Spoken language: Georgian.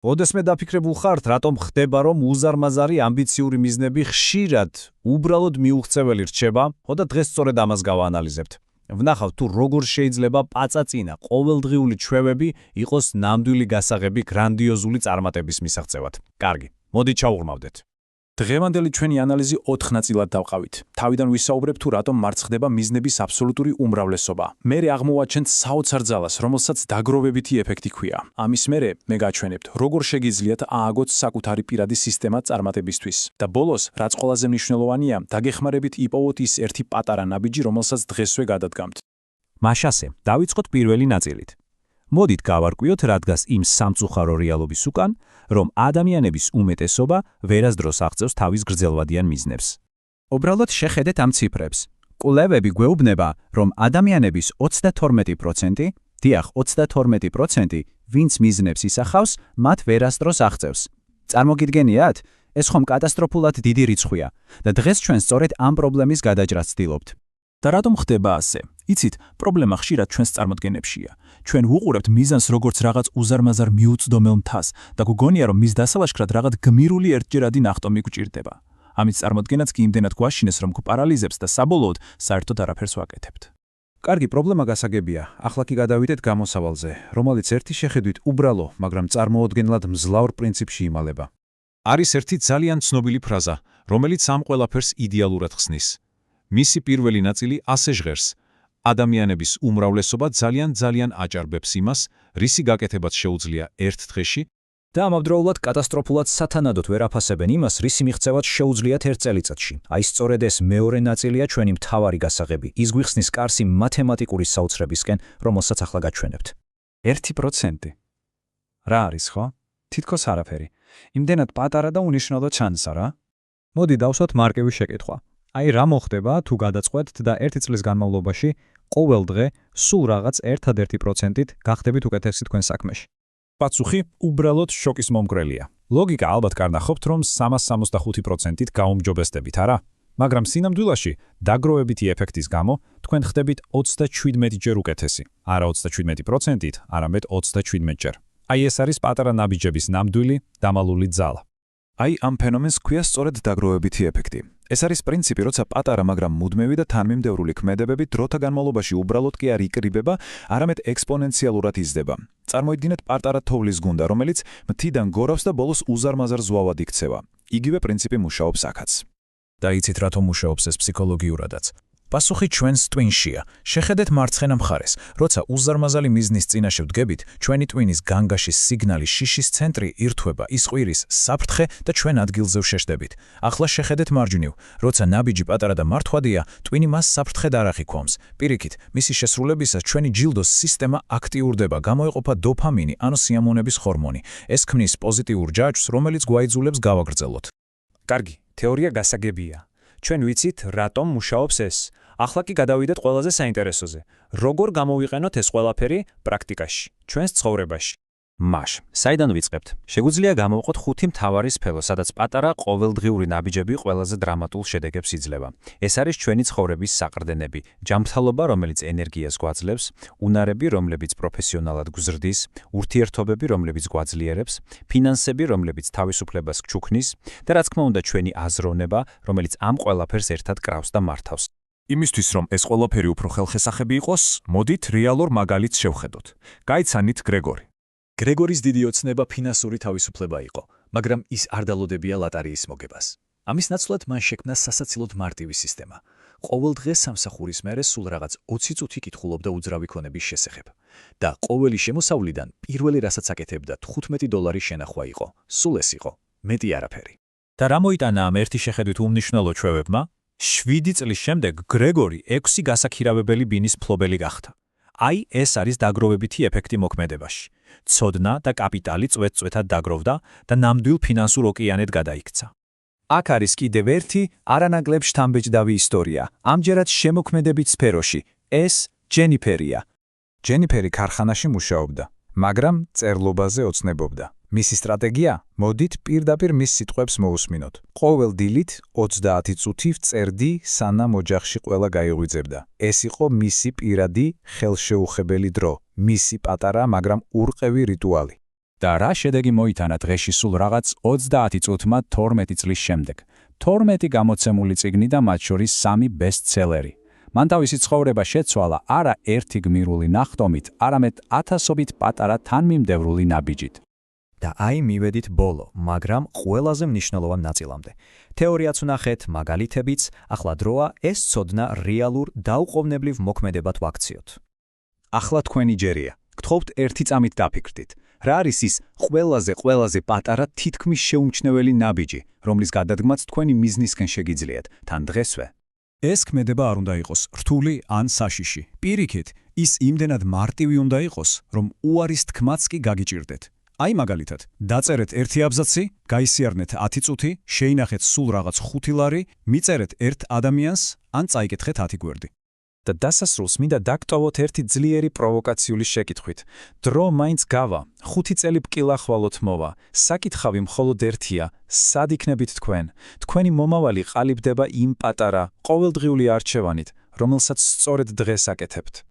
ოდესმე დაფიქრებულ ხართ, რატომ ხდება, რომ უზარმაზარი ამბიციური მიზნები ხშირად უბრალოდ მიუღწეველი რჩება, და დღეს სწორედ ამას გავაანალიზებთ. ვნახავთ, თუ როგორ შეიძლება პაწაწინა ყოველდღიური ჩვევები იყოს ნამდვილი გასაღები გრანდიოზული წარმატების მისაღწევად. კარგი, მოდით ჩავუღრმავდეთ. დღევანდელი ჩვენი ანალიზი 4 ნაწილად დავყავით. თავიდან ვისაუბრებ თუ რატომ მარცხდება მიზნების აბსოლუტური უმრავლესობა. მერე აღმოვაჩენთ საოცარ ძალას, რომელსაც დაგროვებითი ეფექტი ჰქვია. ამის მერე მე გაჩვენებთ, როგორ შეგიძლიათ ააგოთ საკუთარი პირადი სისტემა წარმატებისთვის. და ბოლოს, რაც ყველაზე მნიშვნელოვანია, დაგეხმარებით იპოვოთ ის ერთი პატარა ნაბიჯი, რომელსაც დღესვე გადადგამთ. მაშასე, დავიწყოთ პირველი ნაწილით. მოდით გავარკვიოთ, რა დგას იმ სამწუხარო რეალობის უკან, რომ ადამიანების უმეტესობა ვერასდროს აღწევს თავის გრძელვადიან მიზნებს. უბრალოდ შეხედეთ ამ ციფრებს. კვლევები გვეუბნება, რომ ადამიანების 32%, დიახ, 32%, ვინც მიზნებს ისახავს, მათ ვერასდროს აღწევს. წარმოგიდგენიათ, ეს ხომ კატასტროფულად დიდი რიცხვია და დღეს ჩვენ სწორედ ამ პრობლემის გადაჭრას ვცდილობთ. და რატომ ხდება ასე? იცით, პრობლემა ხშირად ჩვენს წარმოდგენებშია. ჩვენ ვუყურებთ მიზანს როგორც რაღაც უზარმაზარ მიუწვდომელ მთას და გვგონია, რომ მის დასალაშქრად რაღაც გმირული ერთჯერადი ნახტომი გვჭირდება. ამის წარმოდგენაც კი იმდენად გვაშინეს, რომ გვპარალიზებს და საბოლოოდ საერთოდ არაფერს ვაკეთებთ. კარგი, პრობლემა გასაგებია. ახლა კი გადავიდეთ გამოსავალზე, რომელიც ერთი შეხედვით უბრალო, მაგრამ წარმოუდგენლად მძლავრ პრინციპში იმალება. არის ერთი ძალიან ცნობილი ფრაზა, რომელიც ამ ყველაფერს იდეალურად ხსნის. მისი პირველი ნაწილი ასე ჟღერს: ადამიანების უმრავლესობა ძალიან აჭარბებს იმას, რისი გაკეთებაც შეუძლია ერთ დღეში და ამავდროულად კატასტროფულად სათანადოდ ვერ აფასებენ იმას, რისი მიღწევაც შეუძლიათ ერთ წელიწადში. აი სწორედ ეს მეორე ნაწილია ჩვენი მთავარი გასაღები. ის გვიხსნის კარსი მათემატიკური საოცრებისკენ, რომელსაც ახლა გაჩვენებთ. 1%. რა არის, ხო? თითქოს არაფერი. იმდენად პატარა და უნიშნელო ჩანსა რა? მოდი დავსვათ მარკების შეკითხვა. აი რა მოხდება თუ გადაწყვეტთ და 1 წლის განმავლობაში ყოველ დღე სულ რაღაც 1% გახდებით უკეთესი თქვენ საქმეში. პასუხი უბრალოდ შოკის მომგვრელია. ლოგიკა ალბათ კარნახობთ, რომ 365%-ით გაუმჯობესდებით, არა? მაგრამ სინამდვილეში დაგროვებითი ეფექტის გამო თქვენ ხდებით 37 ჯერ უკეთესი. არა 37%-ით, არამედ 37 ჯერ. აი ეს არის პატარა ნაბიჯების ნამდვილი დამალული ძალა. აი ამ ფენომენს ჰქვია სწორედ დაგროვებითი ეფექტი. ეს არის პრინციპი, როცა პატარა, მაგრამ მუდმივი და თანმიმდევრული ქმედებები დროთა განმავლობაში უბრალოდ კი არ იკრიბება, არამედ ექსპონენციალურად იზრდება. წარმოიდგინეთ პატარა თოვლის გუნდა, რომელიც მთიდან გორავს და ბოლოს უზარმაზარ ზვავად იქცევა. იგივე პრინციპი მუშაობს აქაც. და იცით რატომ მუშაობს ეს ფსიქოლოგიურადაც? პასუხი ჩვენს ტვინშია. შეხედეთ მარცხენა მხარეს. როცა უზარმაზარი მიზნის წინაშე ვდგებით, ჩვენი ტვინის განგაშის სიგნალი შიშის ცენტრი ირთვება, ისყვირის, საფრთხე და ჩვენ ადგილზე ვშეშდებით. ახლა შეხედეთ მარჯვნივ. როცა ნაბიჯი პატარა და მართვადია, ტვინი მას საფრთხედ არ ახიქვამს. პირიქით, მისი შესრულებისას ჩვენი ჯილდოს სისტემა აქტიურდება, გამოიყოფა დოფამინი, ანუ სიამოვნების ჰორმონი. ეს ქმნის პოზიტიურ ჯაჭვს, რომელიც გვაიძულებს გავაგრძელოთ. კარგი, თეორია გასაგებია. ჩვენ ვიცით, რატომ მუშაობს ეს. ახლა კი გადავიდეთ ყველაზე საინტერესოზე. როგორ გამოვიყენოთ ეს ყველაფერი პრაქტიკაში, ჩვენს ცხოვრებაში. მაშ, საიდან ვიწყებთ? შეგვიძლია გამოვყოთ 5 მთავარი სფერო, სადაც პატარა ყოველდღიური ნაბიჯები ყველაზე დრამატულ შედეგებს იძლევა. ეს არის ჩვენი ცხოვრების საყრდენები, ჯანმრთელობა, რომელიც ენერგიას გვაძლევს, უნარები, რომლებიც პროფესიონალად გვზრდის, ურთიერთობები, რომლებიც გვაძლიერებს, ფინანსები, რომლებიც თავისუფლებას გჩუქნის და რაც თქმა უნდა ჩვენი აზროვნება, რომელიც ამ ყველაფერს ერთად კრავს და მართავს. იმისთვის, რომ ეს ყველაფერი უფრო ხელხესახები იყოს, მოდით რეალურ მაგალითს შევხედოთ. გაიცანით გრეგორი. გრეგორის დიდი ოცნება ფინანსური თავისუფლება იყო, მაგრამ ის არ დალოდებია ლატარიის მოგებას. ამის ნაცვლად მან შექმნა სასაცილოდ მარტივი სისტემა. ყოველ დღე სამსახურის მერე სულ რაღაც 20 წუთი კითხულობდა უძრავი ქონების შესახებ. და ყოველი შემოსავლიდან პირველი რასაც აკეთებდა $15 შენახვა იყო. სულ ეს იყო, მეტი არაფერი. და რა მოიტანა ამ ერთი შეხედვით უმნიშვნელო ჩვევებმა? 7 წლის შემდეგ გრეგორი 6 გასაქირავებელი ბინის მფლობელი გახდა. აი ეს არის დაგროვებითი ეფექტი მოქმედებაში. ცოდნა და კაპიტალი წვეთ-წვეთად დაგროვდა და ნამდვილ ფინანსურ ოკეანედ გადაიქცა. აქ არის კიდევ ერთი არანაკლებ შთამბეჭდავი ისტორია, ამჯერად შემოქმედებით სფეროში. ეს ჯენიფერია. ჯენიფერი ქარხანაში მუშაობდა, მაგრამ წერლობაზე ოცნებობდა. მისი სტრატეგია? მოდით პირდაპირ მის სიტყვებს მოусმინოთ. ყოველ დილით 30 წუთი ვწერდი, სანამ ოჯახში ყველა გაიღვიძებდა. ეს იყო მისი პირადი ხელშეუხებელი დრო, მისი პატარა, მაგრამ ურყევი რიტუალი. და რა შედეგი მოიტანა დღეში სულ რაღაც 30 წუთმა 12 წლის შემდეგ. 12 გამოცემული წიგნი და მათ შორის 3 ბესტსელერი. მან თავისი ცხოვრება შეცვალა არა ერთი გმირული ნახტომით, არამედ ათასობით პატარა თანმიმდევრული ნაბიჯით. და აი მივედით ბოლო, მაგრამ ყველაზე მნიშვნელოვან ნაწილამდე. თეორიაც ვნახეთ, მაგალითებიც, ახლა დროა ეს ცოდნა რეალურ დაუყოვნებლივ მოქმედებად ვაქციოთ. ახლა თქვენი ჯერია. გთხოვთ ერთი წამით დაფიქრდით. რა არის ის ყველაზე პატარა თითქმის შეუმჩნეველი ნაბიჯი, რომლის გადადგმაც თქვენი მიზნისკენ შეგიძლიათ, თან დღესვე? ეს ქმედება არ უნდა იყოს რთული ან საშიში. პირიქით, ის იმდენად მარტივი უნდა იყოს, რომ უარის თქმაც კი გაგიჭირდეთ. აი მაგალითად, დაწერეთ ერთი აბზაცი, გაისიარნეთ 10 წუთი, შეინახეთ სულ რაღაც 5 ლარი, მიწერეთ ერთ ადამიანს, ან წაიკითხეთ 10 გვერდი. და დასასრულს მინდა დაგტოვოთ ერთი ძლიერი პროვოკაციული შეკითხვით. დრო მაინც გავა, 5 წელი ბკილა ხვალოთ მოვა. საკითხავი მხოლოდ ერთია, სად იქნებით თქვენ? თქვენი მომავალი ყალიბდება იმ პატარა, ყოველდღიური არჩევანით, რომელსაც სწორედ დღეს აკეთებთ.